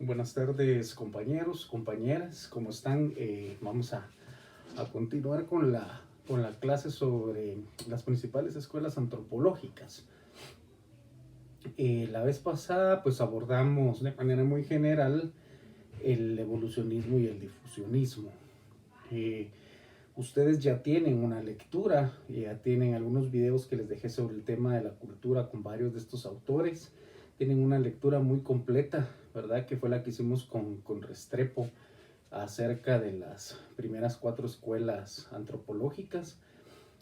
Buenas tardes, compañeros, compañeras, ¿cómo están? Vamos a continuar con la clase sobre las principales escuelas antropológicas. La vez pasada pues abordamos de manera muy general el evolucionismo y el difusionismo. Eh, Ustedes ya tienen una lectura, ya tienen algunos videos que les dejé sobre el tema de la cultura con varios de estos autores. Tienen una lectura muy completa, ¿verdad? Que fue la que hicimos con Restrepo acerca de las primeras 4 escuelas antropológicas.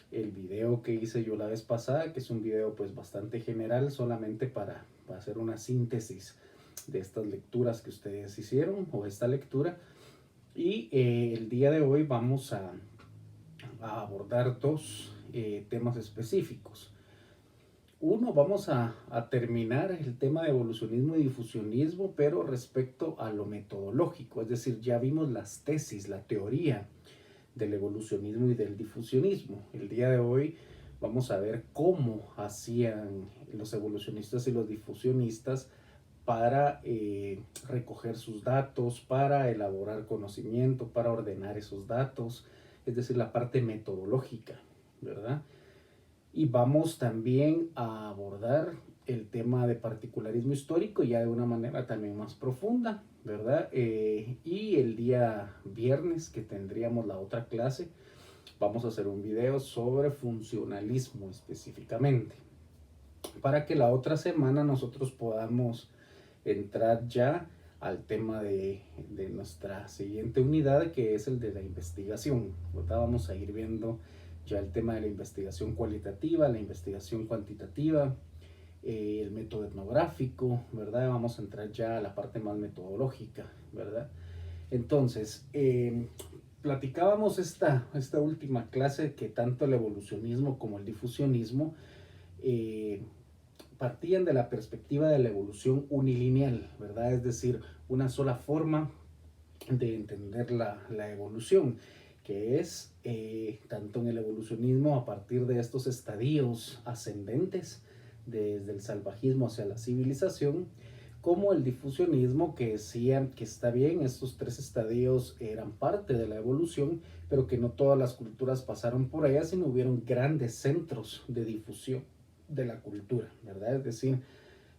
El video que hice yo la vez pasada, que es un video pues bastante general, solamente para hacer una síntesis de estas lecturas que ustedes hicieron o esta lectura. Y el día de hoy vamos a abordar dos temas específicos. Uno, vamos a terminar el tema de evolucionismo y difusionismo, pero respecto a lo metodológico, es decir, ya vimos las tesis, la teoría del evolucionismo y del difusionismo. El día de hoy vamos a ver cómo hacían los evolucionistas y los difusionistas para recoger sus datos, para elaborar conocimiento, para ordenar esos datos, es decir, la parte metodológica, ¿verdad? Y vamos también a abordar el tema de particularismo histórico ya de una manera también más profunda, ¿verdad? Y el día viernes que tendríamos la otra clase, vamos a hacer un video sobre funcionalismo específicamente, para que la otra semana nosotros podamos entrar ya al tema de nuestra siguiente unidad, que es el de la investigación. Ahorita vamos a ir viendo ya el tema de la investigación cualitativa, la investigación cuantitativa, el método etnográfico, ¿verdad? Vamos a entrar ya a la parte más metodológica, ¿verdad? Entonces, platicábamos esta última clase que tanto el evolucionismo como el difusionismo eh, partían de la perspectiva de la evolución unilineal, ¿verdad? Es decir, una sola forma de entender la evolución, que es tanto en el evolucionismo a partir de estos estadios ascendentes, desde el salvajismo hacia la civilización, como el difusionismo que decía que está bien, estos 3 estadios eran parte de la evolución, pero que no todas las culturas pasaron por ellas, sino hubieron grandes centros de difusión de la cultura, ¿verdad? Es decir,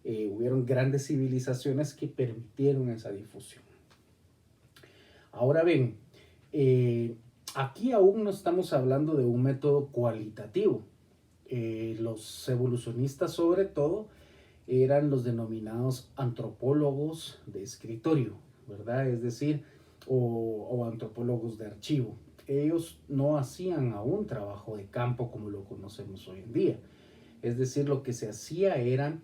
hubieron grandes civilizaciones que permitieron esa difusión. Ahora bien, eh, aquí aún no estamos hablando de un método cualitativo. Los evolucionistas sobre todo eran los denominados antropólogos de escritorio, ¿verdad? Es decir, o antropólogos de archivo. Ellos no hacían aún trabajo de campo como lo conocemos hoy en día. Es decir, lo que se hacía era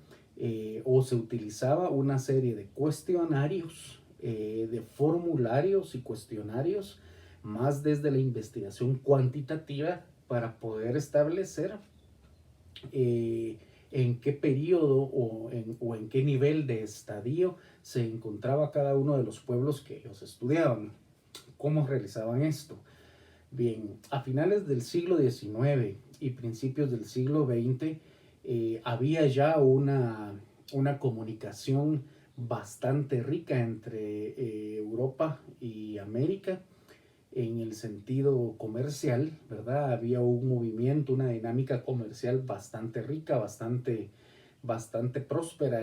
o se utilizaba una serie de cuestionarios, de formularios y cuestionarios, más desde la investigación cuantitativa para poder establecer en qué periodo o en qué nivel de estadio se encontraba cada uno de los pueblos que ellos estudiaban. ¿Cómo realizaban esto? Bien, a finales del siglo XIX y principios del siglo XX había ya una comunicación bastante rica entre Europa y América en el sentido comercial, ¿verdad? Había un movimiento, una dinámica comercial bastante rica, bastante próspera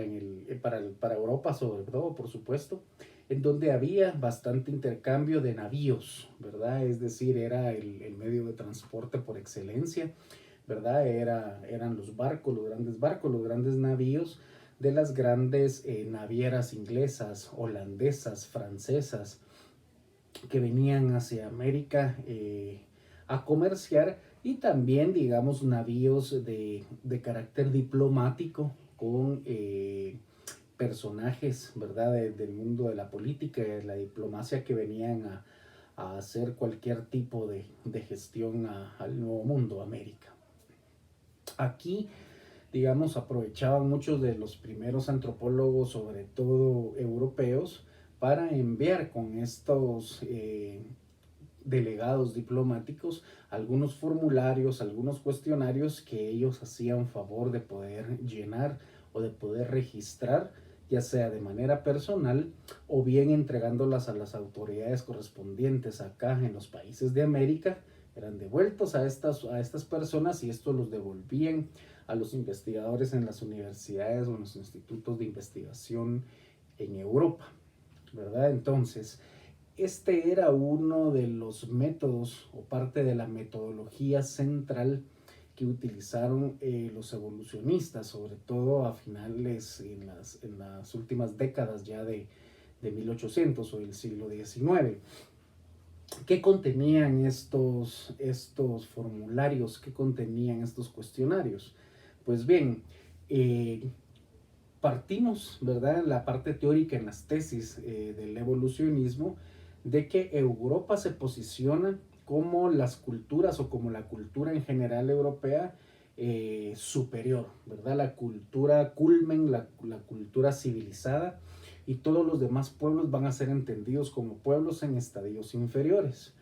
para Europa, sobre todo, por supuesto, en donde había bastante intercambio de navíos, ¿verdad? Es decir, era el medio de transporte por excelencia, ¿verdad? Eran los grandes navíos de las grandes navieras inglesas, holandesas, francesas, que venían hacia América a comerciar, y también, digamos, navíos de carácter diplomático con personajes, ¿verdad?, del mundo de la política y de la diplomacia que venían a hacer cualquier tipo de gestión al Nuevo Mundo, América. Aquí, digamos, aprovechaban muchos de los primeros antropólogos, sobre todo europeos, para enviar con estos delegados diplomáticos algunos formularios, algunos cuestionarios que ellos hacían favor de poder llenar o de poder registrar ya sea de manera personal o bien entregándolas a las autoridades correspondientes acá en los países de América. Eran devueltos a estas personas y estos los devolvían a los investigadores en las universidades o en los institutos de investigación en Europa, ¿verdad? Entonces, este era uno de los métodos o parte de la metodología central que utilizaron los evolucionistas, sobre todo a finales, en las últimas décadas ya de 1800 o del siglo XIX. ¿Qué contenían estos formularios? ¿Qué contenían estos cuestionarios? Pues bien, partimos, ¿verdad?, en la parte teórica, en las tesis del evolucionismo, de que Europa se posiciona como las culturas o como la cultura en general europea superior, ¿verdad? La cultura culmen, la cultura civilizada, y todos los demás pueblos van a ser entendidos como pueblos en estadios inferiores.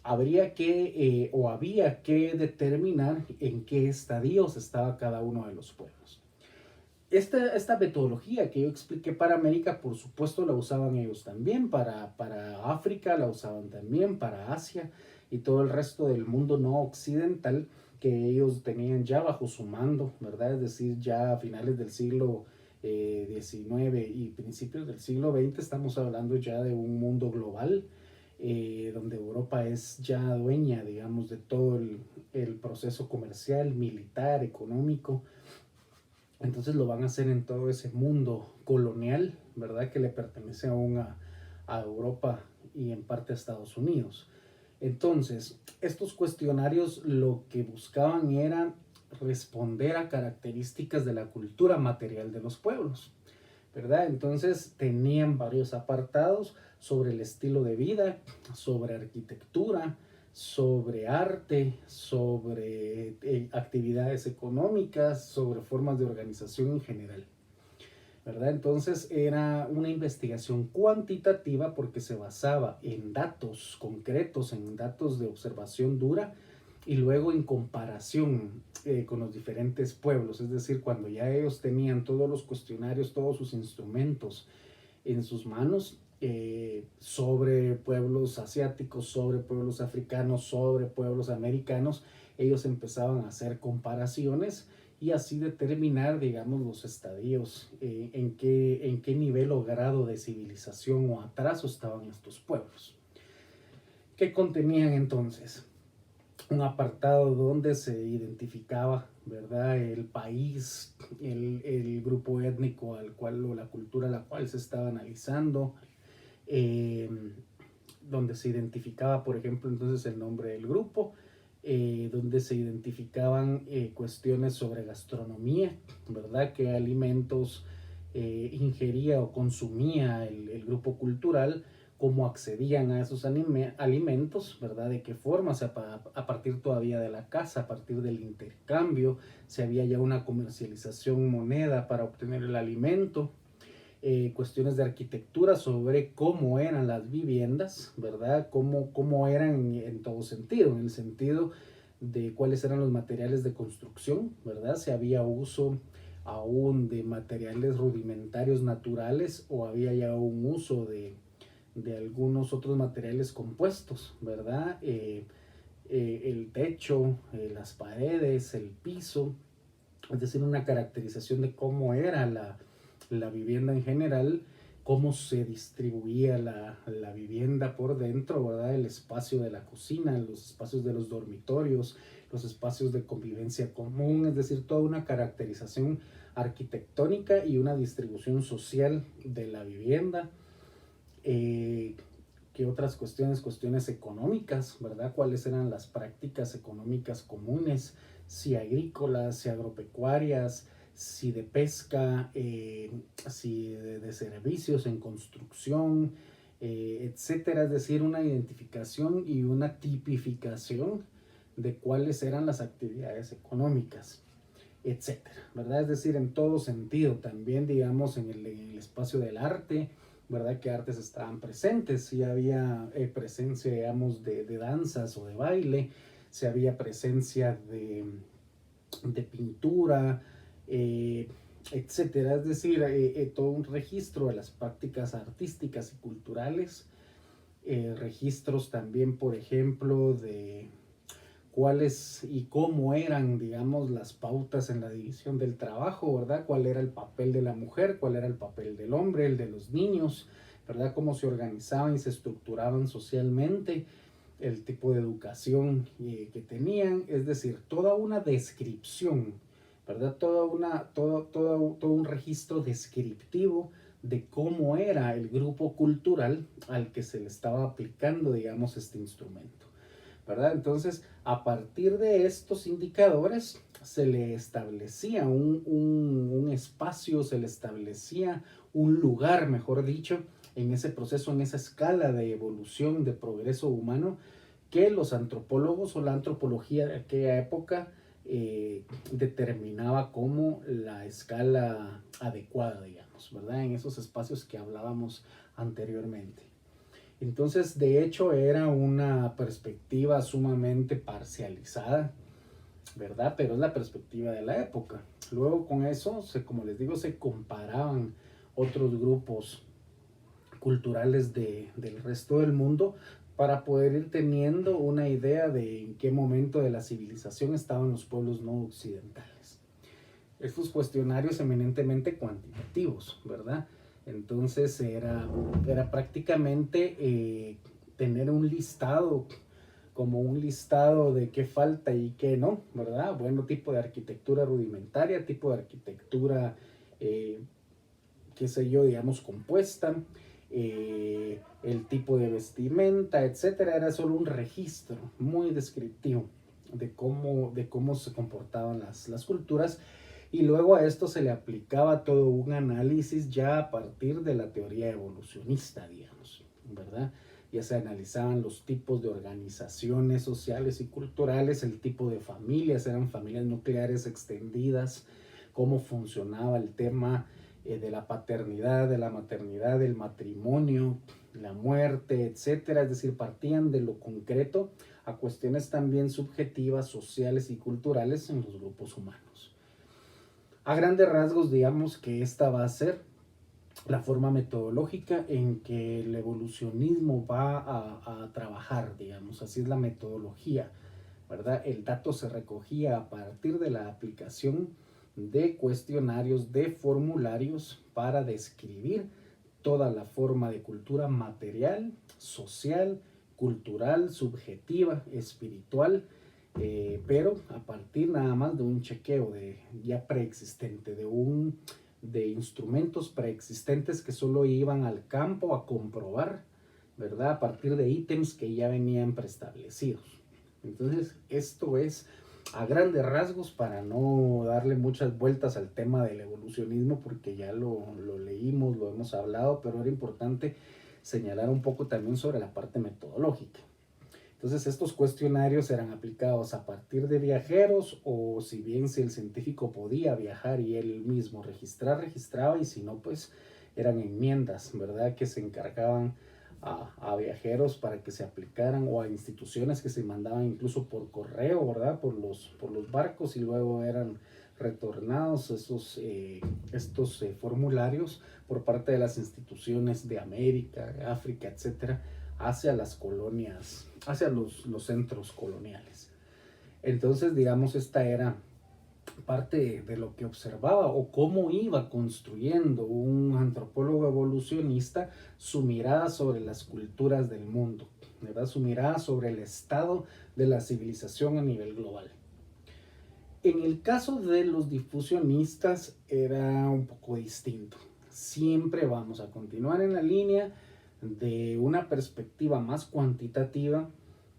Habría que o había que determinar en qué estadios estaba cada uno de los pueblos. Esta metodología que yo expliqué para América, por supuesto, la usaban ellos también, para África la usaban también, para Asia y todo el resto del mundo no occidental que ellos tenían ya bajo su mando, ¿verdad? Es decir, ya a finales del siglo XIX y principios del siglo XX estamos hablando ya de un mundo global, donde Europa es ya dueña, digamos, de todo el proceso comercial, militar, económico. Entonces lo van a hacer en todo ese mundo colonial, ¿verdad? Que le pertenece aún a Europa y en parte a Estados Unidos. Entonces, estos cuestionarios lo que buscaban era responder a características de la cultura material de los pueblos, ¿verdad? Entonces tenían varios apartados sobre el estilo de vida, sobre arquitectura, sobre arte, sobre actividades económicas, sobre formas de organización en general, ¿verdad? Entonces era una investigación cuantitativa porque se basaba en datos concretos, en datos de observación dura y luego en comparación con los diferentes pueblos, es decir, cuando ya ellos tenían todos los cuestionarios, todos sus instrumentos en sus manos, sobre pueblos asiáticos, sobre pueblos africanos, sobre pueblos americanos, ellos empezaban a hacer comparaciones y así determinar, digamos, los estadios, en qué nivel o grado de civilización o atraso estaban estos pueblos. ¿Qué contenían entonces? Un apartado donde se identificaba, ¿verdad?, el país, el grupo étnico al cual o la cultura a la cual se estaba analizando, eh, donde se identificaba, por ejemplo, entonces el nombre del grupo, donde se identificaban cuestiones sobre gastronomía, ¿verdad?, qué alimentos ingería o consumía el grupo cultural, cómo accedían a esos alimentos, ¿verdad? De qué forma, o sea, a partir todavía de la casa, a partir del intercambio, si había ya una comercialización moneda para obtener el alimento, cuestiones de arquitectura sobre cómo eran las viviendas, ¿verdad? Cómo eran en todo sentido, en el sentido de cuáles eran los materiales de construcción, ¿verdad? Si había uso aún de materiales rudimentarios naturales o había ya un uso de algunos otros materiales compuestos, ¿verdad? El techo, las paredes, el piso, es decir, una caracterización de cómo era la vivienda en general, cómo se distribuía la vivienda por dentro, ¿verdad? El espacio de la cocina, los espacios de los dormitorios, los espacios de convivencia común, es decir, toda una caracterización arquitectónica y una distribución social de la vivienda. ¿Qué otras cuestiones? Cuestiones económicas, ¿verdad? ¿Cuáles eran las prácticas económicas comunes? Si agrícolas, si agropecuarias, si de pesca, si de servicios en construcción, etcétera. Es decir, una identificación y una tipificación de cuáles eran las actividades económicas, etcétera, ¿verdad? Es decir, en todo sentido, también, digamos, en el espacio del arte, ¿verdad? Que artes estaban presentes, si había presencia, digamos, de danzas o de baile, si había presencia de pintura, etcétera. Es decir, todo un registro de las prácticas artísticas y culturales, registros también, por ejemplo, de cuáles y cómo eran, digamos, las pautas en la división del trabajo, ¿verdad? Cuál era el papel de la mujer, cuál era el papel del hombre, el de los niños, ¿verdad? Cómo se organizaban y se estructuraban socialmente, el tipo de educación que tenían, es decir, toda una descripción, ¿verdad? Todo un registro descriptivo de cómo era el grupo cultural al que se le estaba aplicando, digamos, este instrumento, ¿verdad? Entonces, a partir de estos indicadores, se le establecía un espacio, se le establecía un lugar, mejor dicho, en ese proceso, en esa escala de evolución, de progreso humano, que los antropólogos o la antropología de aquella época determinaba como la escala adecuada, digamos, ¿verdad? En esos espacios que hablábamos anteriormente. Entonces, de hecho, era una perspectiva sumamente parcializada, ¿verdad? Pero es la perspectiva de la época. Luego con eso, como les digo, se comparaban otros grupos culturales del resto del mundo para poder ir teniendo una idea de en qué momento de la civilización estaban los pueblos no occidentales. Estos cuestionarios eminentemente cuantitativos, ¿verdad? Entonces era prácticamente tener un listado, como un listado de qué falta y qué no, ¿verdad? Bueno, tipo de arquitectura rudimentaria, tipo de arquitectura, qué sé yo, digamos, compuesta, el tipo de vestimenta, etcétera. Era solo un registro muy descriptivo de cómo se comportaban las culturas, y luego a esto se le aplicaba todo un análisis ya a partir de la teoría evolucionista, digamos, ¿verdad? Ya se analizaban los tipos de organizaciones sociales y culturales, el tipo de familias, eran familias nucleares extendidas, cómo funcionaba el tema de la paternidad, de la maternidad, del matrimonio, la muerte, etcétera. Es decir, partían de lo concreto a cuestiones también subjetivas, sociales y culturales en los grupos humanos. A grandes rasgos, digamos que esta va a ser la forma metodológica en que el evolucionismo va a trabajar, digamos, así es la metodología, ¿verdad? El dato se recogía a partir de la aplicación de cuestionarios, de formularios para describir toda la forma de cultura material, social, cultural, subjetiva, espiritual, pero a partir nada más de un chequeo ya preexistente, de instrumentos preexistentes que solo iban al campo a comprobar, ¿verdad? A partir de ítems que ya venían preestablecidos. Entonces, esto es a grandes rasgos, para no darle muchas vueltas al tema del evolucionismo, porque ya lo leímos, lo hemos hablado, pero era importante señalar un poco también sobre la parte metodológica. Entonces, estos cuestionarios eran aplicados a partir de viajeros, o si bien si el científico podía viajar y él mismo registraba, y si no, pues eran enmiendas, ¿verdad?, que se encargaban a viajeros para que se aplicaran, o a instituciones que se mandaban incluso por correo, ¿verdad?, por los barcos, y luego eran retornados estos formularios por parte de las instituciones de América, África, etcétera, hacia las colonias, hacia los centros coloniales. Entonces, digamos, esta era parte de lo que observaba, o cómo iba construyendo un antropólogo evolucionista su mirada sobre las culturas del mundo, ¿verdad? Su mirada sobre el estado de la civilización a nivel global. En el caso de los difusionistas era un poco distinto. Siempre vamos a continuar en la línea de una perspectiva más cuantitativa,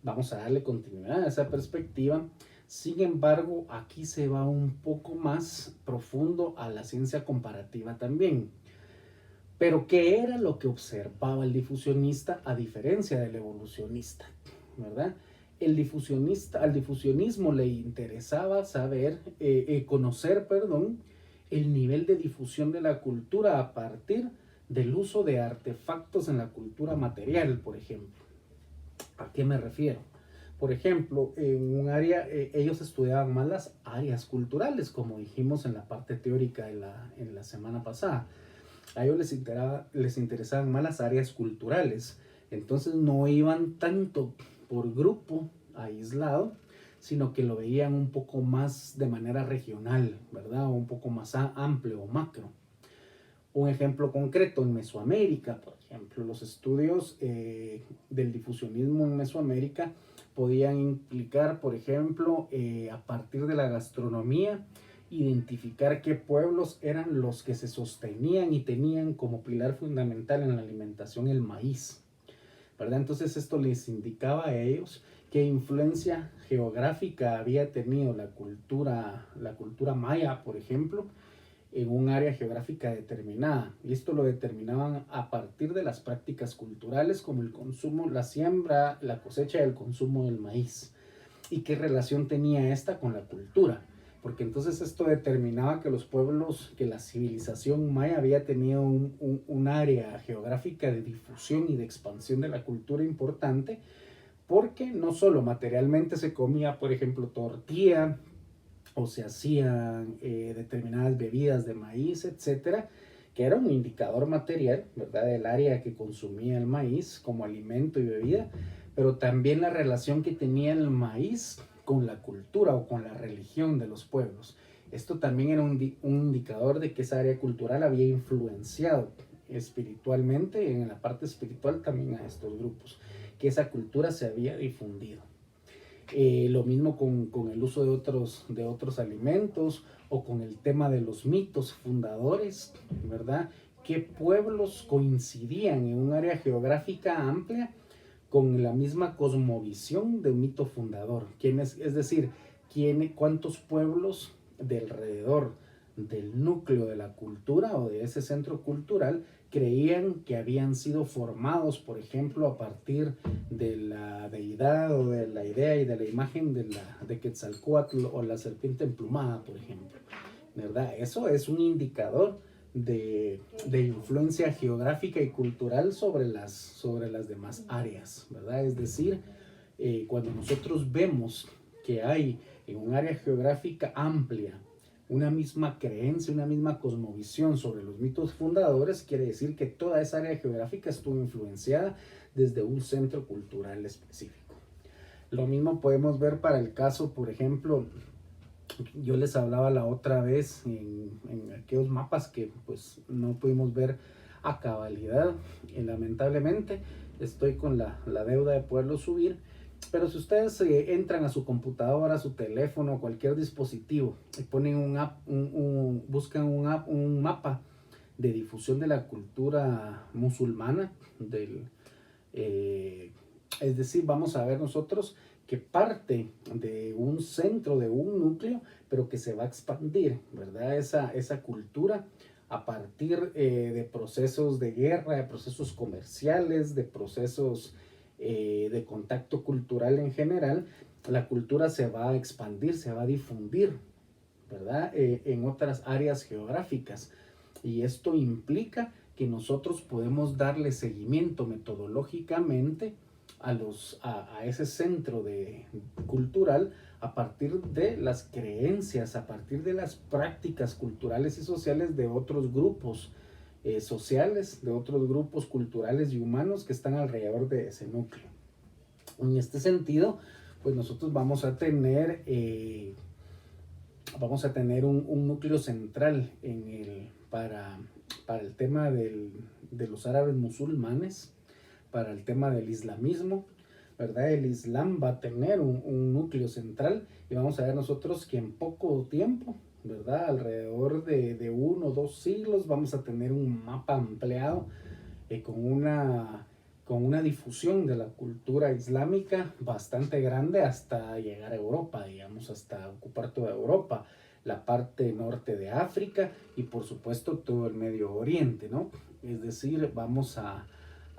vamos a darle continuidad a esa perspectiva. Sin embargo, aquí se va un poco más profundo a la ciencia comparativa también. Pero, ¿qué era lo que observaba el difusionista a diferencia del evolucionista? ¿Verdad? Al difusionismo le interesaba conocer, el nivel de difusión de la cultura a partir del uso de artefactos en la cultura material, por ejemplo. ¿A qué me refiero? Por ejemplo, en un área, ellos estudiaban más las áreas culturales, como dijimos en la parte teórica en la semana pasada. A ellos les interesaban más las áreas culturales. Entonces no iban tanto por grupo aislado, sino que lo veían un poco más de manera regional, ¿verdad? O un poco más amplio o macro. Un ejemplo concreto en Mesoamérica, por ejemplo, los estudios del difusionismo en Mesoamérica podían implicar, por ejemplo, a partir de la gastronomía, identificar qué pueblos eran los que se sostenían y tenían como pilar fundamental en la alimentación el maíz, ¿verdad? Entonces esto les indicaba a ellos qué influencia geográfica había tenido la cultura maya, por ejemplo, en un área geográfica determinada. Y esto lo determinaban a partir de las prácticas culturales como el consumo, la siembra, la cosecha y el consumo del maíz. ¿Y qué relación tenía esta con la cultura? Porque entonces esto determinaba que los pueblos, que la civilización maya había tenido un área geográfica de difusión y de expansión de la cultura importante, porque no solo materialmente se comía, por ejemplo, tortilla, o se hacían determinadas bebidas de maíz, etcétera, que era un indicador material, ¿verdad?, del área que consumía el maíz como alimento y bebida, pero también la relación que tenía el maíz con la cultura o con la religión de los pueblos. Esto también era un indicador de que esa área cultural había influenciado espiritualmente, en la parte espiritual también a estos grupos, que esa cultura se había difundido. Lo mismo con el uso de otros alimentos o con el tema de los mitos fundadores, ¿verdad? ¿Qué pueblos coincidían en un área geográfica amplia con la misma cosmovisión de un mito fundador? Es decir, cuántos pueblos de alrededor del núcleo de la cultura o de ese centro cultural creían que habían sido formados, por ejemplo, a partir de la deidad o de la idea y de la imagen de Quetzalcóatl o la serpiente emplumada, por ejemplo, ¿verdad? Eso es un indicador de influencia geográfica y cultural sobre las demás áreas, ¿verdad? Es decir, cuando nosotros vemos que hay en un área geográfica amplia una misma creencia, una misma cosmovisión sobre los mitos fundadores, quiere decir que toda esa área geográfica estuvo influenciada desde un centro cultural específico. Lo mismo podemos ver para el caso, por ejemplo, yo les hablaba la otra vez en aquellos mapas que pues no pudimos ver a cabalidad, y lamentablemente estoy con la deuda de poderlo subir. Pero si ustedes entran a su computadora, a su teléfono, cualquier dispositivo y ponen buscan un mapa de difusión de la cultura musulmana, es decir, vamos a ver nosotros que parte de un centro, de un núcleo, pero que se va a expandir, ¿verdad? Esa cultura a partir de procesos de guerra, de procesos comerciales, de procesos de contacto cultural en general. La cultura se va a expandir, se va a difundir, ¿verdad? En otras áreas geográficas. Y esto implica que nosotros podemos darle seguimiento metodológicamente a ese centro cultural a partir de las creencias, a partir de las prácticas culturales y sociales de otros grupos sociales, de otros grupos culturales y humanos que están alrededor de ese núcleo. En este sentido, pues nosotros vamos a tener un núcleo central para el tema de los árabes musulmanes, para el tema del islamismo, ¿verdad? El Islam va a tener un núcleo central y vamos a ver nosotros que en poco tiempo, ¿verdad? Alrededor de 1 o 2 siglos vamos a tener un mapa ampliado con una difusión de la cultura islámica bastante grande hasta llegar a Europa, digamos, hasta ocupar toda Europa, la parte norte de África y por supuesto todo el Medio Oriente, ¿no? Es decir, vamos a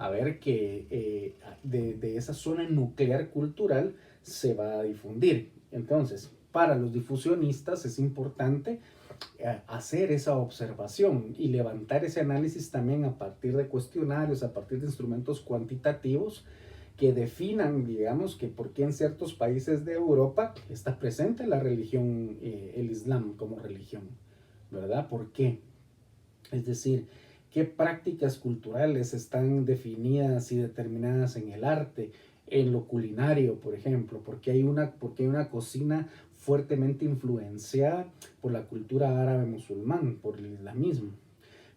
ver que de esa zona nuclear cultural se va a difundir. Entonces, para los difusionistas es importante hacer esa observación y levantar ese análisis también a partir de cuestionarios, a partir de instrumentos cuantitativos que definan, digamos, que por qué en ciertos países de Europa está presente la religión, el Islam como religión, ¿verdad? ¿Por qué? Es decir, qué prácticas culturales están definidas y determinadas en el arte, en lo culinario, por ejemplo, porque hay una cocina fuertemente influenciada por la cultura árabe musulmán, por el islamismo.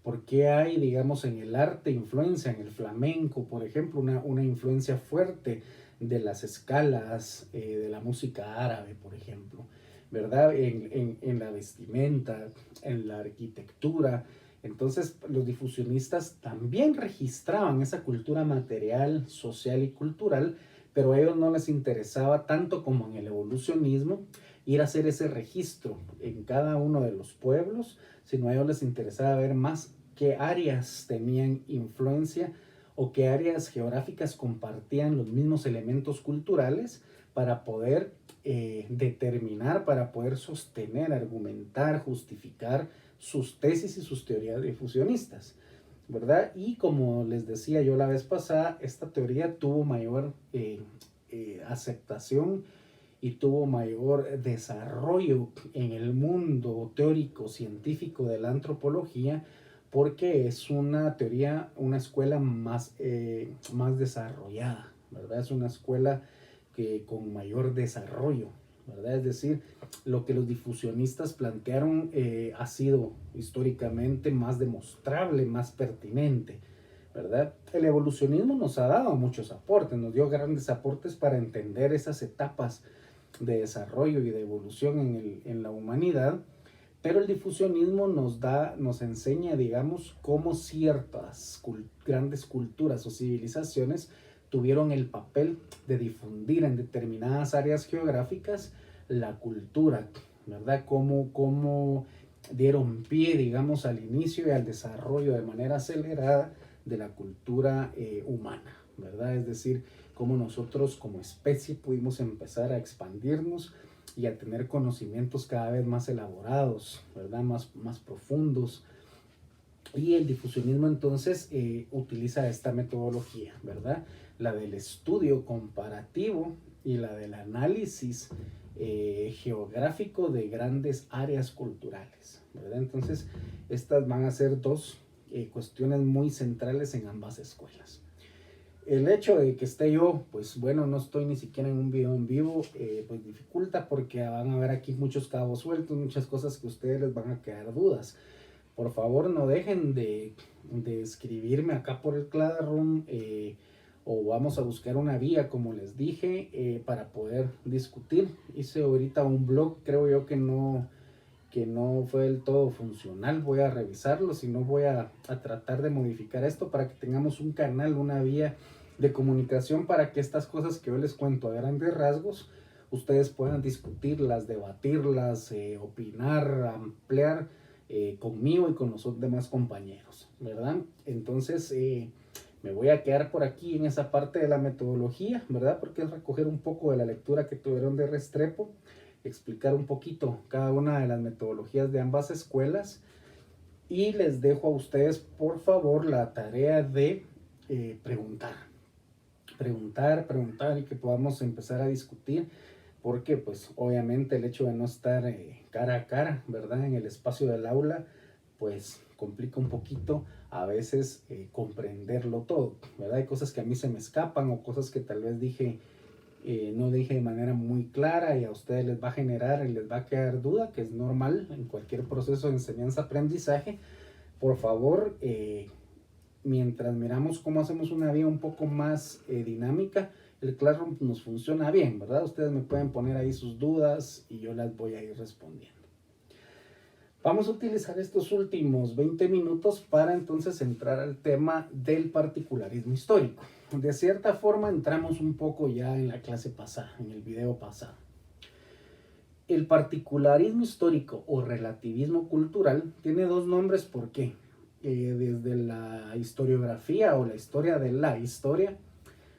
¿Por qué hay, digamos, en el arte influencia, en el flamenco, por ejemplo, una influencia fuerte de las escalas de la música árabe, por ejemplo, ¿verdad? En la vestimenta, en la arquitectura. Entonces, los difusionistas también registraban esa cultura material, social y cultural, pero a ellos no les interesaba tanto como en el evolucionismo ir a hacer ese registro en cada uno de los pueblos, sino a ellos les interesaba ver más qué áreas tenían influencia o qué áreas geográficas compartían los mismos elementos culturales para poder determinar, para poder sostener, argumentar, justificar sus tesis y sus teorías difusionistas, ¿verdad? Y como les decía yo la vez pasada, esta teoría tuvo mayor aceptación y tuvo mayor desarrollo en el mundo teórico científico de la antropología porque es una teoría, una escuela más desarrollada, ¿verdad? Es una escuela que con mayor desarrollo, ¿verdad? Es decir, lo que los difusionistas plantearon ha sido históricamente más demostrable, más pertinente, ¿verdad? El evolucionismo nos ha dado muchos aportes, nos dio grandes aportes para entender esas etapas de desarrollo y de evolución en la humanidad, pero el difusionismo nos enseña, digamos, cómo ciertas grandes culturas o civilizaciones tuvieron el papel de difundir en determinadas áreas geográficas la cultura, ¿verdad? Cómo dieron pie, digamos, al inicio y al desarrollo de manera acelerada de la cultura humana, ¿verdad? Es decir, cómo nosotros como especie pudimos empezar a expandirnos y a tener conocimientos cada vez más elaborados, ¿verdad? Más profundos. Y el difusionismo entonces utiliza esta metodología, ¿verdad? La del estudio comparativo y la del análisis geográfico de grandes áreas culturales, ¿verdad? Entonces, estas van a ser dos cuestiones muy centrales en ambas escuelas. El hecho de que esté yo, pues bueno, no estoy ni siquiera en un video en vivo, pues dificulta porque van a ver aquí muchos cabos sueltos, muchas cosas que a ustedes les van a quedar dudas. Por favor, no dejen de escribirme acá por el Classroom o vamos a buscar una vía, como les dije, para poder discutir. Hice ahorita un blog, creo yo que no fue del todo funcional. Voy a revisarlo, si no voy a tratar de modificar esto para que tengamos un canal, una vía de comunicación para que estas cosas que yo les cuento a grandes rasgos, ustedes puedan discutirlas, debatirlas, opinar, ampliar conmigo y con los demás compañeros, ¿verdad? Entonces me voy a quedar por aquí en esa parte de la metodología, ¿verdad? Porque es recoger un poco de la lectura que tuvieron de Restrepo, explicar un poquito cada una de las metodologías de ambas escuelas y les dejo a ustedes por favor la tarea de preguntar y que podamos empezar a discutir porque pues obviamente el hecho de no estar cara a cara, ¿verdad? En el espacio del aula pues complica un poquito a veces comprenderlo todo, ¿verdad? Hay cosas que a mí se me escapan o cosas que tal vez no dije de manera muy clara y a ustedes les va a generar y les va a quedar duda, que es normal en cualquier proceso de enseñanza-aprendizaje. Por favor, mientras miramos cómo hacemos una vía un poco más dinámica, el Classroom nos funciona bien, ¿verdad? Ustedes me pueden poner ahí sus dudas y yo las voy a ir respondiendo. Vamos a utilizar estos últimos 20 minutos para entonces entrar al tema del particularismo histórico. De cierta forma entramos un poco ya en la clase pasada, en el video pasado. El particularismo histórico o relativismo cultural tiene dos nombres, ¿por qué? Desde la historiografía o la historia de la historia,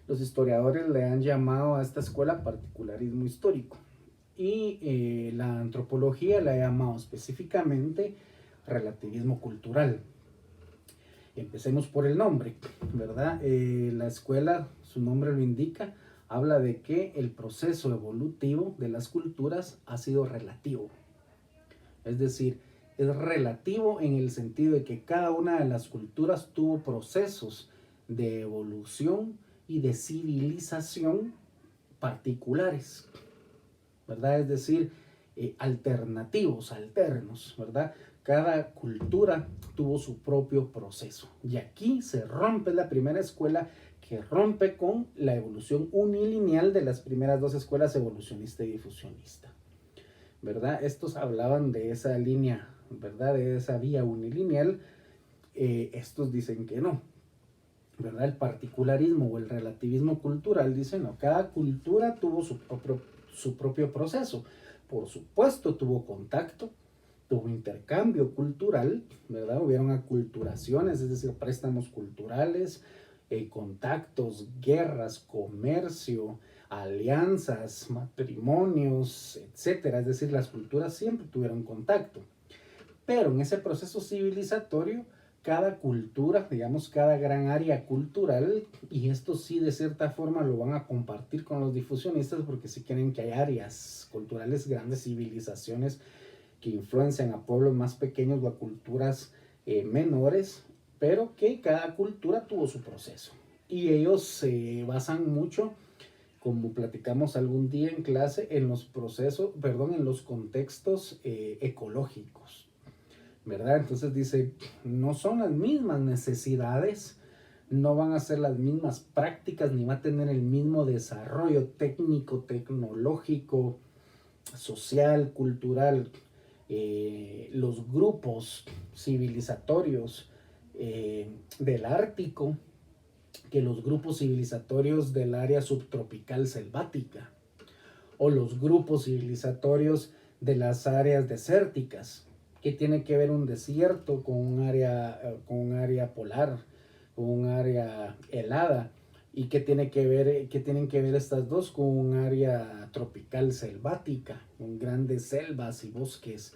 los historiadores le han llamado a esta escuela particularismo histórico y la antropología le ha llamado específicamente relativismo cultural. Empecemos por el nombre, ¿verdad? La escuela, su nombre lo indica, habla de que el proceso evolutivo de las culturas ha sido relativo. Es decir, es relativo en el sentido de que cada una de las culturas tuvo procesos de evolución y de civilización particulares, ¿verdad? Es decir, alternativos, alternos, ¿verdad? Cada cultura tuvo su propio proceso. Y aquí se rompe la primera escuela que rompe con la evolución unilineal de las primeras dos escuelas, evolucionista y difusionista, ¿verdad? Estos hablaban de esa línea, ¿verdad? De esa vía unilineal. Estos dicen que no, ¿verdad? El particularismo o el relativismo cultural dice no, cada cultura tuvo su propio proceso. Por supuesto tuvo contacto, tuvo intercambio cultural, ¿verdad? Hubieron aculturaciones, es decir, préstamos culturales, contactos, guerras, comercio, alianzas, matrimonios, etcétera. Es decir, las culturas siempre tuvieron contacto. Pero en ese proceso civilizatorio, cada cultura, digamos, cada gran área cultural, y esto sí de cierta forma lo van a compartir con los difusionistas porque sí quieren que haya áreas culturales, grandes civilizaciones que influencian a pueblos más pequeños o a culturas menores, pero que cada cultura tuvo su proceso. Y ellos se basan mucho, como platicamos algún día en clase, en los procesos, perdón, en los contextos ecológicos, ¿verdad? Entonces dice, no son las mismas necesidades, no van a ser las mismas prácticas, ni va a tener el mismo desarrollo técnico, tecnológico, social, cultural. Los grupos civilizatorios del Ártico que los grupos civilizatorios del área subtropical selvática o los grupos civilizatorios de las áreas desérticas. ¿Qué tiene que ver un desierto con un área polar, con un área helada? ¿Y qué tienen que ver estas dos con un área tropical selvática, con grandes selvas y bosques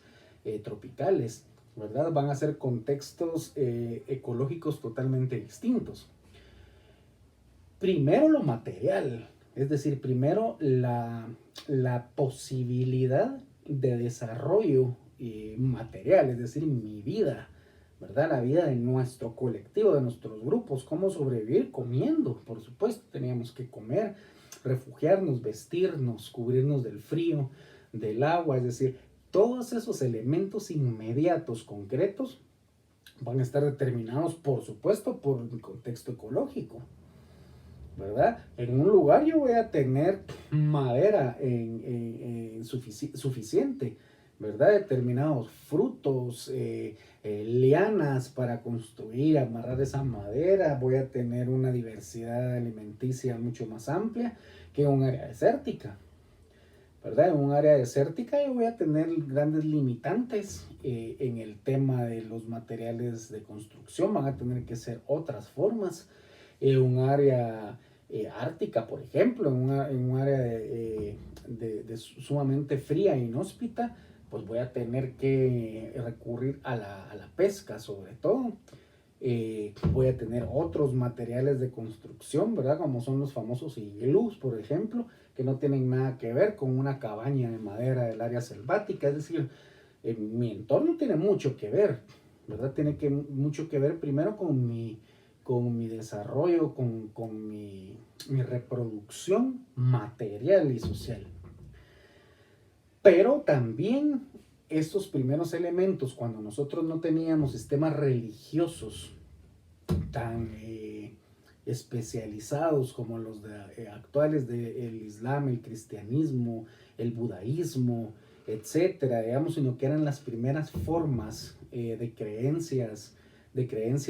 tropicales? ¿Verdad? Van a ser contextos ecológicos totalmente distintos. Primero lo material, es decir, primero la posibilidad de desarrollo material, es decir, mi vida, ¿verdad? La vida de nuestro colectivo, de nuestros grupos, cómo sobrevivir comiendo, por supuesto, teníamos que comer, refugiarnos, vestirnos, cubrirnos del frío, del agua, es decir, todos esos elementos inmediatos, concretos, van a estar determinados, por supuesto, por el contexto ecológico, ¿verdad? En un lugar yo voy a tener madera suficiente, ¿verdad? Determinados frutos, lianas para construir, amarrar esa madera. Voy a tener una diversidad alimenticia mucho más amplia que en un área desértica, ¿verdad? En un área desértica yo voy a tener grandes limitantes en el tema de los materiales de construcción. Van a tener que ser otras formas. Un área ártica, por ejemplo, en un área de sumamente fría e inhóspita, pues voy a tener que recurrir a la pesca sobre todo. Voy a tener otros materiales de construcción, ¿verdad? Como son los famosos iglús, por ejemplo, que no tienen nada que ver con una cabaña de madera del área selvática. Es decir, mi entorno tiene mucho que ver, ¿verdad? Mucho que ver primero con mi desarrollo, con mi reproducción material y social. Pero también estos primeros elementos, cuando nosotros no teníamos sistemas religiosos tan especializados como los actuales del Islam, el cristianismo, el budaísmo, etcétera, digamos, sino que eran las primeras formas de creencia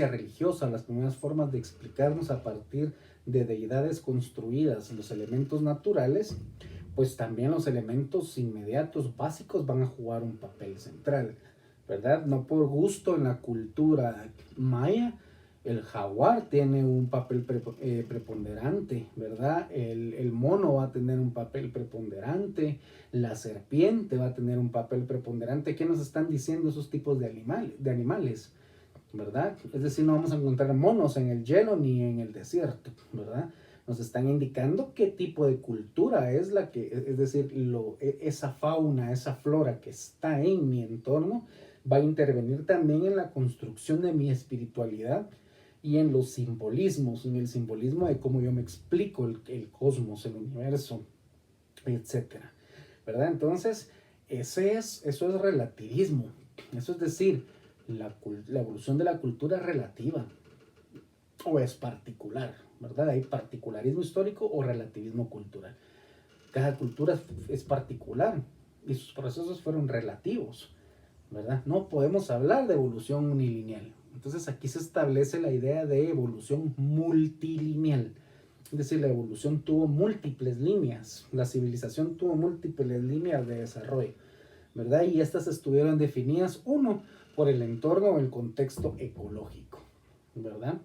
religiosa, las primeras formas de explicarnos a partir de deidades construidas, los elementos naturales, pues también los elementos inmediatos básicos van a jugar un papel central, ¿verdad? No por gusto en la cultura maya, el jaguar tiene un papel preponderante, ¿verdad? El mono va a tener un papel preponderante, la serpiente va a tener un papel preponderante. ¿Qué nos están diciendo esos tipos de animales? ¿verdad? Es decir, no vamos a encontrar monos en el hielo ni en el desierto, ¿verdad? Nos están indicando qué tipo de cultura es la que, es decir, esa fauna, esa flora que está en mi entorno va a intervenir también en la construcción de mi espiritualidad y en los simbolismos, en el simbolismo de cómo yo me explico el cosmos, el universo, etcétera, ¿verdad? Entonces, eso es relativismo. Eso es decir, la evolución de la cultura es relativa o es particular, ¿verdad? Hay particularismo histórico o relativismo cultural. Cada cultura es particular y sus procesos fueron relativos, ¿verdad? No podemos hablar de evolución unilineal. Entonces aquí se establece la idea de evolución multilineal. Es decir, la evolución tuvo múltiples líneas, la civilización tuvo múltiples líneas de desarrollo, ¿verdad? Y estas estuvieron definidas, uno, por el entorno o el contexto ecológico, ¿verdad?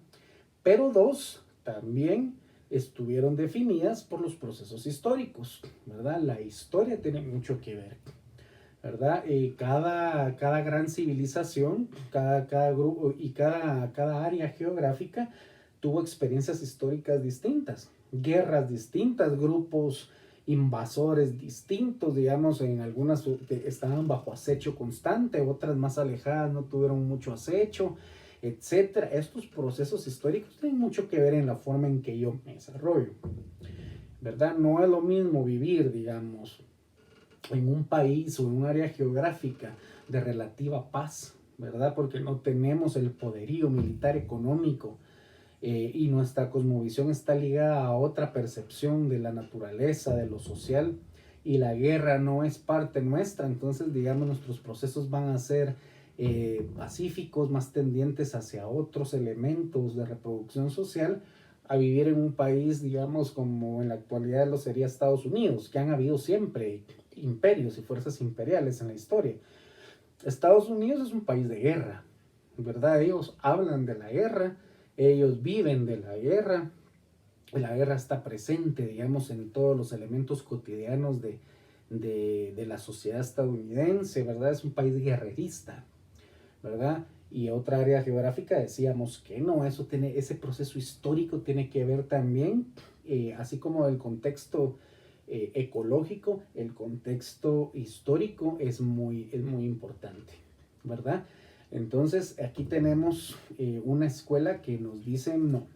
Pero dos, también estuvieron definidas por los procesos históricos, ¿verdad? La historia tiene mucho que ver, ¿verdad? Cada gran civilización, cada grupo y cada área geográfica tuvo experiencias históricas distintas, guerras distintas, grupos invasores distintos, digamos, en algunas estaban bajo acecho constante, otras más alejadas no tuvieron mucho acecho, etcétera. Estos procesos históricos tienen mucho que ver en la forma en que yo me desarrollo, ¿verdad? No es lo mismo vivir, digamos, en un país o en un área geográfica de relativa paz, ¿verdad? Porque no tenemos el poderío militar económico y nuestra cosmovisión está ligada a otra percepción de la naturaleza, de lo social, y la guerra no es parte nuestra, entonces digamos nuestros procesos van a ser pacíficos, más tendientes hacia otros elementos de reproducción social, a vivir en un país, digamos, como en la actualidad lo sería Estados Unidos, que han habido siempre imperios y fuerzas imperiales en la historia. Estados Unidos es un país de guerra, ¿verdad? Ellos hablan de la guerra, ellos viven de la guerra está presente, digamos, en todos los elementos cotidianos de la sociedad estadounidense, ¿verdad? Es un país guerrerista, ¿verdad? Y otra área geográfica decíamos que no, ese proceso histórico tiene que ver también, así como el contexto ecológico, el contexto histórico es muy importante, ¿verdad? Entonces aquí tenemos una escuela que nos dice no,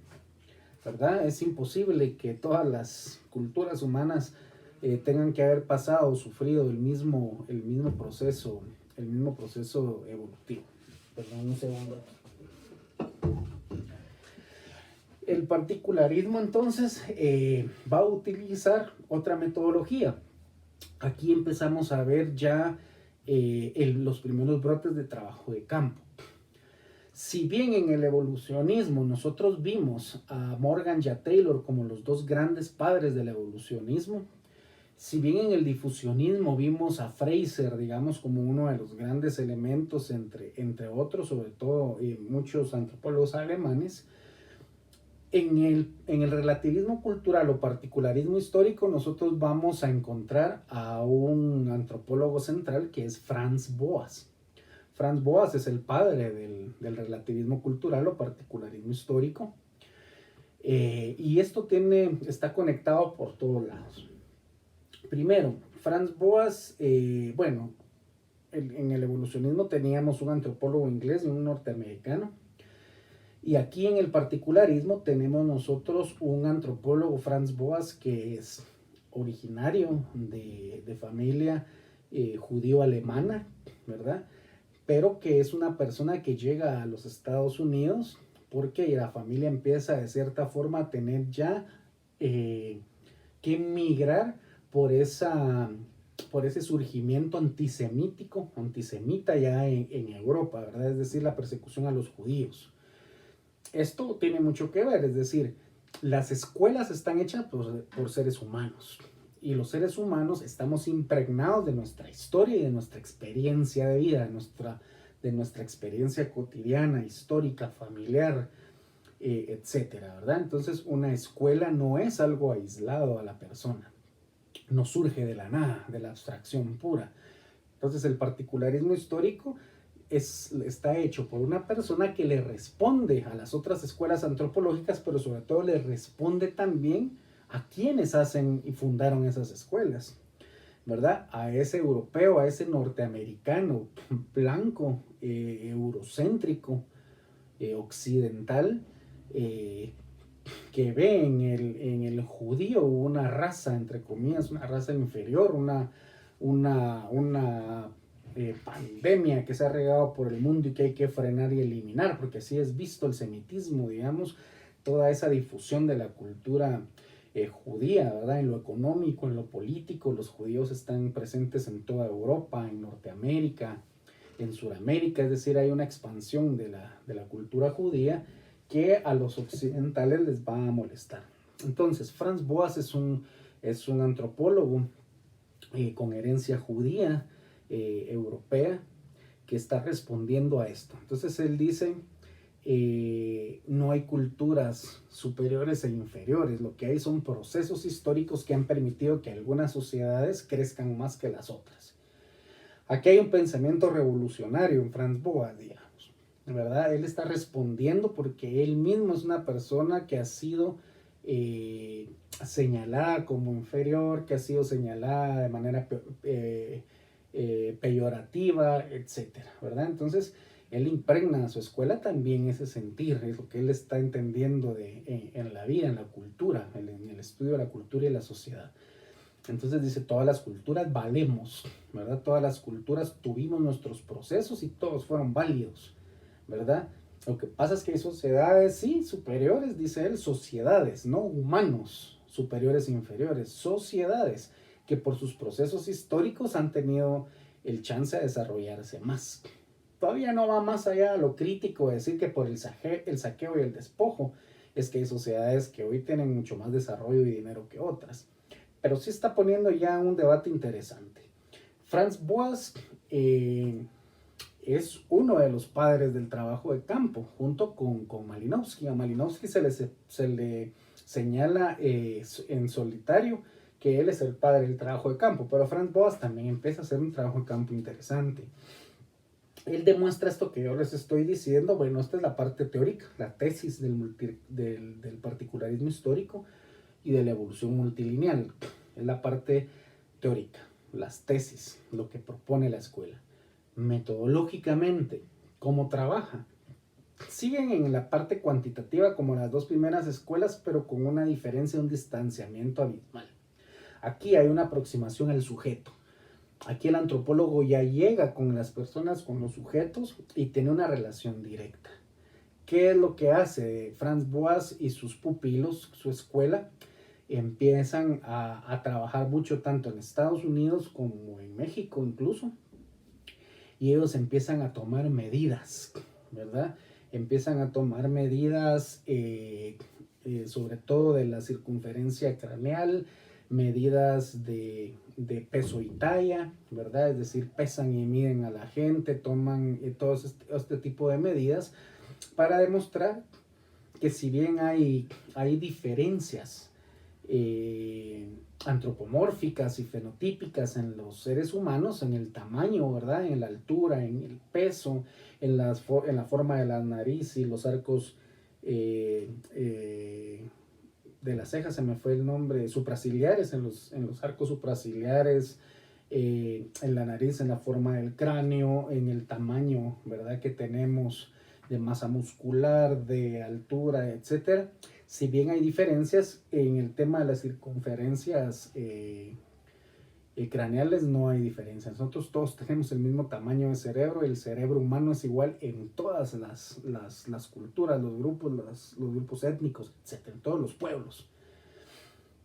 ¿verdad? Es imposible que todas las culturas humanas tengan que haber pasado o sufrido el mismo proceso evolutivo. Perdón, un segundo. El particularismo entonces va a utilizar otra metodología. Aquí empezamos a ver ya los primeros brotes de trabajo de campo. Si bien en el evolucionismo nosotros vimos a Morgan y a Taylor como los dos grandes padres del evolucionismo, si bien en el difusionismo vimos a Fraser, digamos, como uno de los grandes elementos entre otros, sobre todo muchos antropólogos alemanes, en el relativismo cultural o particularismo histórico nosotros vamos a encontrar a un antropólogo central que es Franz Boas. Franz Boas es el padre del relativismo cultural o particularismo histórico. Y esto está conectado por todos lados. Primero, Franz Boas, bueno, en el evolucionismo teníamos un antropólogo inglés y un norteamericano. Y aquí en el particularismo tenemos nosotros un antropólogo, Franz Boas, que es originario de familia judío-alemana, ¿verdad? Pero que es una persona que llega a los Estados Unidos porque la familia empieza de cierta forma a tener ya que migrar por ese surgimiento antisemita ya en Europa, ¿verdad? Es decir, la persecución a los judíos. Esto tiene mucho que ver, es decir, las escuelas están hechas por seres humanos y los seres humanos estamos impregnados de nuestra historia y de nuestra experiencia de vida, de nuestra experiencia cotidiana, histórica, familiar, etcétera, ¿verdad? Entonces una escuela no es algo aislado a la persona, no surge de la nada, de la abstracción pura. Entonces el particularismo histórico está hecho por una persona que le responde a las otras escuelas antropológicas, pero sobre todo le responde también a quienes hacen y fundaron esas escuelas, ¿verdad? A ese europeo, a ese norteamericano blanco, eurocéntrico, occidental, que ve en el judío una raza, entre comillas, una raza inferior, una pandemia que se ha regado por el mundo y que hay que frenar y eliminar, porque así es visto el semitismo, digamos, toda esa difusión de la cultura judía, ¿verdad? En lo económico, en lo político, los judíos están presentes en toda Europa, en Norteamérica, en Sudamérica, es decir, hay una expansión de la cultura judía que a los occidentales les va a molestar. Entonces, Franz Boas es un antropólogo con herencia judía, europea, que está respondiendo a esto. Entonces, él dice, no hay culturas superiores e inferiores, lo que hay son procesos históricos que han permitido que algunas sociedades crezcan más que las otras. Aquí hay un pensamiento revolucionario en Franz Boas, digamos, ¿verdad? Él está respondiendo porque él mismo es una persona que ha sido señalada como inferior, que ha sido señalada de manera peyorativa, etcétera, ¿verdad? Entonces, él impregna a su escuela también ese sentir, es lo que él está entendiendo en la vida, en la cultura, en el estudio de la cultura y la sociedad. Entonces dice, todas las culturas valemos, ¿verdad? Todas las culturas tuvimos nuestros procesos y todos fueron válidos, ¿verdad? Lo que pasa es que hay sociedades, sí, superiores, dice él, sociedades, no humanos, superiores e inferiores, sociedades que por sus procesos históricos han tenido el chance de desarrollarse más. Todavía no va más allá de lo crítico de decir que por el saqueo y el despojo es que hay sociedades que hoy tienen mucho más desarrollo y dinero que otras. Pero sí está poniendo ya un debate interesante. Franz Boas es uno de los padres del trabajo de campo, junto con Malinowski. A Malinowski se le señala en solitario que él es el padre del trabajo de campo, pero Franz Boas también empieza a hacer un trabajo de campo interesante. Él demuestra esto que yo les estoy diciendo. Bueno, esta es la parte teórica, la tesis del particularismo histórico y de la evolución multilineal. Es la parte teórica, las tesis, lo que propone la escuela. Metodológicamente, ¿cómo trabaja? Siguen en la parte cuantitativa como las dos primeras escuelas, pero con una diferencia, un distanciamiento abismal. Aquí hay una aproximación al sujeto. Aquí el antropólogo ya llega con las personas, con los sujetos, y tiene una relación directa. ¿Qué es lo que hace Franz Boas y sus pupilos, su escuela? Empiezan a trabajar mucho tanto en Estados Unidos como en México incluso, y ellos empiezan a tomar medidas, ¿verdad? Empiezan a tomar medidas sobre todo de la circunferencia craneal, medidas de peso y talla, ¿verdad? Es decir, pesan y miden a la gente, toman todo este tipo de medidas para demostrar que si bien hay diferencias antropomórficas y fenotípicas en los seres humanos, en el tamaño, ¿verdad? En la altura, en el peso, en la forma de la nariz y los arcos de las cejas, se me fue el nombre, supraciliares, en los arcos supraciliares, en la nariz, en la forma del cráneo, en el tamaño, ¿verdad? Que tenemos de masa muscular, de altura, etcétera. Si bien hay diferencias en el tema de las circunferencias craneales, no hay diferencias. Nosotros todos tenemos el mismo tamaño de cerebro, y el cerebro humano es igual en todas las culturas, los grupos étnicos, etcétera, en todos los pueblos,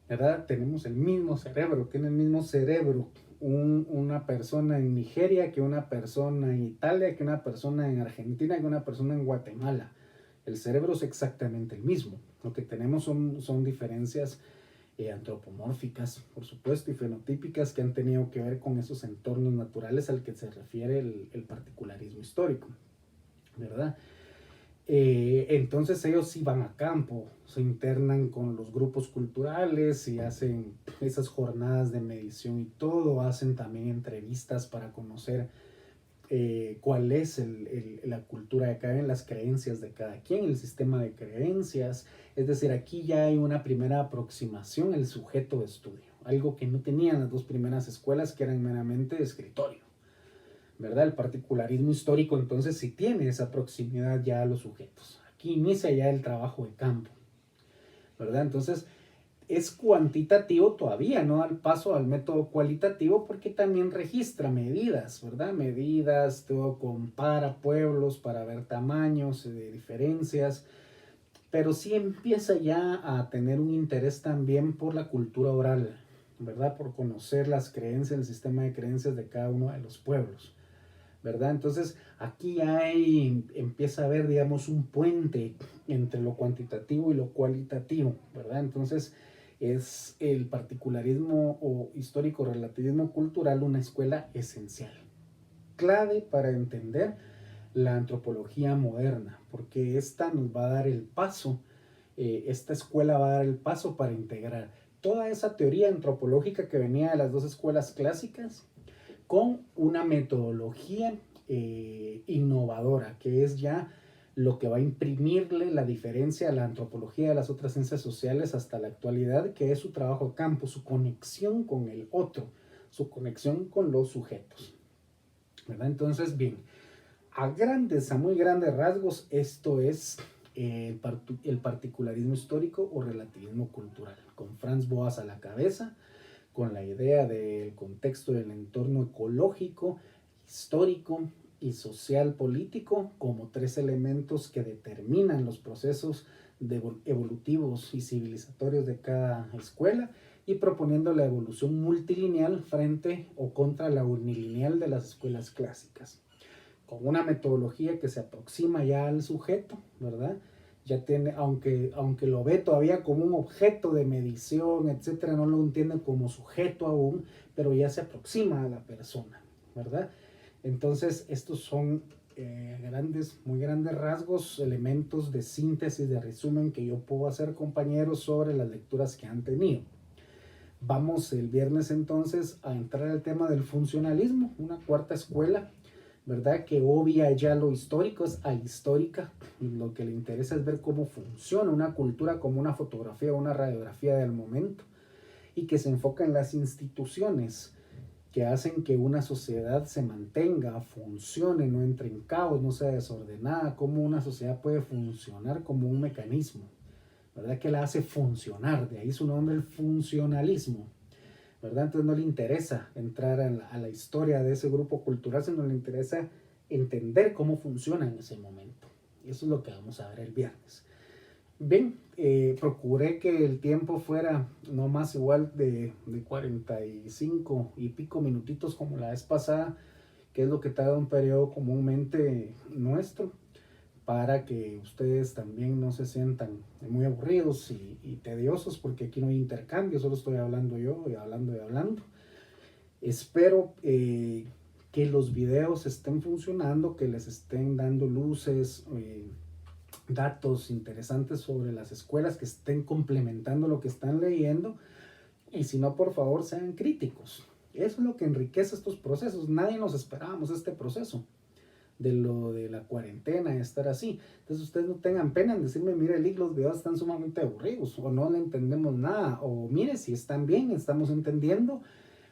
¿verdad? Tenemos el mismo cerebro, tiene el mismo cerebro una persona en Nigeria que una persona en Italia, que una persona en Argentina, que una persona en Guatemala. El cerebro es exactamente el mismo. Lo que tenemos son diferencias antropomórficas, por supuesto, y fenotípicas que han tenido que ver con esos entornos naturales al que se refiere el particularismo histórico, ¿verdad? Entonces ellos sí van a campo, se internan con los grupos culturales y hacen esas jornadas de medición y todo, hacen también entrevistas para conocer cuál es la cultura de cada quien, las creencias de cada quien, el sistema de creencias. Es decir, aquí ya hay una primera aproximación al sujeto de estudio, algo que no tenían las dos primeras escuelas, que eran meramente de escritorio, ¿verdad? El particularismo histórico entonces sí tiene esa proximidad ya a los sujetos. Aquí inicia ya el trabajo de campo, ¿verdad? Entonces es cuantitativo todavía, no da el paso al método cualitativo, porque también registra medidas, ¿verdad? Medidas, todo compara pueblos para ver tamaños de diferencias, pero sí empieza ya a tener un interés también por la cultura oral, ¿verdad? Por conocer las creencias, el sistema de creencias de cada uno de los pueblos, ¿verdad? Entonces aquí empieza a haber, digamos, un puente entre lo cuantitativo y lo cualitativo, ¿verdad? Entonces es el particularismo o histórico relativismo cultural una escuela esencial, clave para entender la antropología moderna, porque esta nos va a dar el paso, esta escuela va a dar el paso para integrar toda esa teoría antropológica que venía de las dos escuelas clásicas con una metodología innovadora, que es ya lo que va a imprimirle la diferencia a la antropología de las otras ciencias sociales hasta la actualidad, que es su trabajo de campo, su conexión con el otro, su conexión con los sujetos, ¿verdad? Entonces, bien, a muy grandes rasgos, esto es el particularismo histórico o relativismo cultural, con Franz Boas a la cabeza, con la idea del contexto del entorno ecológico, histórico y social político como tres elementos que determinan los procesos evolutivos y civilizatorios de cada escuela, y proponiendo la evolución multilineal frente o contra la unilineal de las escuelas clásicas, con una metodología que se aproxima ya al sujeto, ¿verdad? Ya tiene, aunque lo ve todavía como un objeto de medición, etcétera, no lo entiende como sujeto aún, pero ya se aproxima a la persona, ¿verdad? Entonces, estos son muy grandes rasgos, elementos de síntesis, de resumen que yo puedo hacer, compañeros, sobre las lecturas que han tenido. Vamos el viernes entonces a entrar al tema del funcionalismo, una cuarta escuela, ¿verdad? Que obvia ya lo histórico, es ahistórica. Lo que le interesa es ver cómo funciona una cultura como una fotografía o una radiografía del momento, y que se enfoca en las instituciones que hacen que una sociedad se mantenga, funcione, no entre en caos, no sea desordenada, cómo una sociedad puede funcionar como un mecanismo, ¿verdad? Que la hace funcionar, de ahí su nombre, el funcionalismo, ¿verdad? Entonces no le interesa entrar a la historia de ese grupo cultural, sino le interesa entender cómo funciona en ese momento. Y eso es lo que vamos a ver el viernes. Bien, procuré que el tiempo fuera no más igual de 45 y pico minutitos como la vez pasada, que es lo que tarda un periodo comúnmente nuestro, para que ustedes también no se sientan muy aburridos y tediosos, porque aquí no hay intercambio, solo estoy hablando yo y hablando y hablando. Espero que los videos estén funcionando, que les estén dando luces, datos interesantes sobre las escuelas, que estén complementando lo que están leyendo, y si no, por favor, sean críticos. Eso es lo que enriquece estos procesos. Nadie nos esperábamos este proceso de lo de la cuarentena, de estar así. Entonces ustedes no tengan pena en decirme, mire, Lick, los videos están sumamente aburridos, o no le entendemos nada, o mire, si están bien, estamos entendiendo,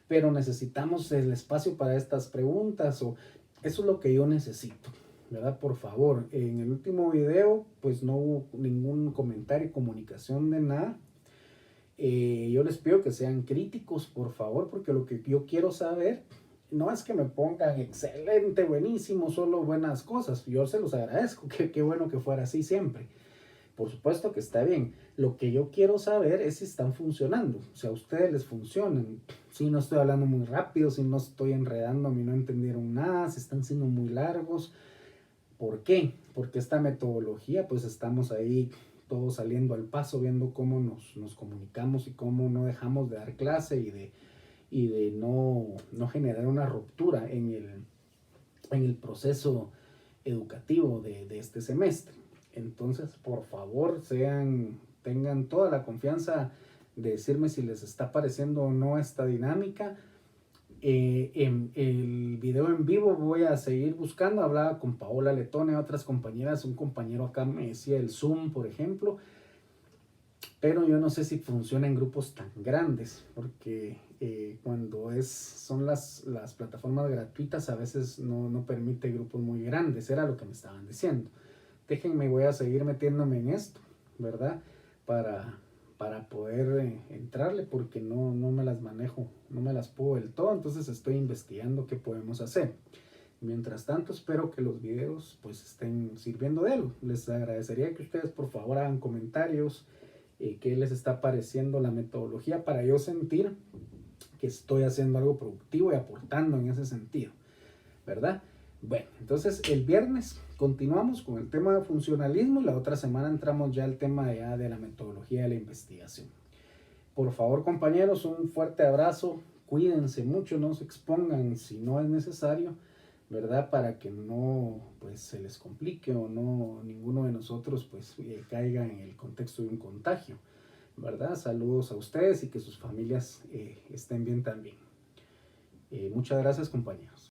pero necesitamos el espacio para estas preguntas, o eso es lo que yo necesito, ¿verdad? Por favor, en el último video pues no hubo ningún comentario, comunicación de nada. Yo les pido que sean críticos, por favor, porque lo que yo quiero saber no es que me pongan excelente, buenísimo, solo buenas cosas. Yo se los agradezco, qué bueno que fuera así siempre. Por supuesto que está bien. Lo que yo quiero saber es si están funcionando, si a ustedes les funcionan, si no estoy hablando muy rápido, si no estoy enredando, a mí no entendieron nada, si están siendo muy largos. ¿Por qué? Porque esta metodología, pues estamos ahí todos saliendo al paso, viendo cómo nos comunicamos y cómo no dejamos de dar clase y de no generar una ruptura en el proceso educativo de este semestre. Entonces, por favor, tengan toda la confianza de decirme si les está pareciendo o no esta dinámica. En el video en vivo voy a seguir buscando. Hablaba con Paola Letone, otras compañeras, un compañero acá me decía el Zoom, por ejemplo, pero yo no sé si funciona en grupos tan grandes, porque cuando son las plataformas gratuitas a veces no permite grupos muy grandes, era lo que me estaban diciendo. Déjenme, voy a seguir metiéndome en esto, ¿verdad? Para poder entrarle, porque no me las manejo, no me las puedo del todo, entonces estoy investigando qué podemos hacer. Mientras tanto, espero que los videos pues estén sirviendo de algo. Les agradecería que ustedes por favor hagan comentarios, qué les está pareciendo la metodología, para yo sentir que estoy haciendo algo productivo y aportando en ese sentido, ¿verdad? Bueno, entonces el viernes continuamos con el tema de funcionalismo y la otra semana entramos ya al tema ya de la metodología de la investigación. Por favor, compañeros, un fuerte abrazo, cuídense mucho, no se expongan si no es necesario, ¿verdad? Para que no pues se les complique o no ninguno de nosotros pues caiga en el contexto de un contagio, ¿verdad? Saludos a ustedes y que sus familias estén bien también. Muchas gracias, compañeros.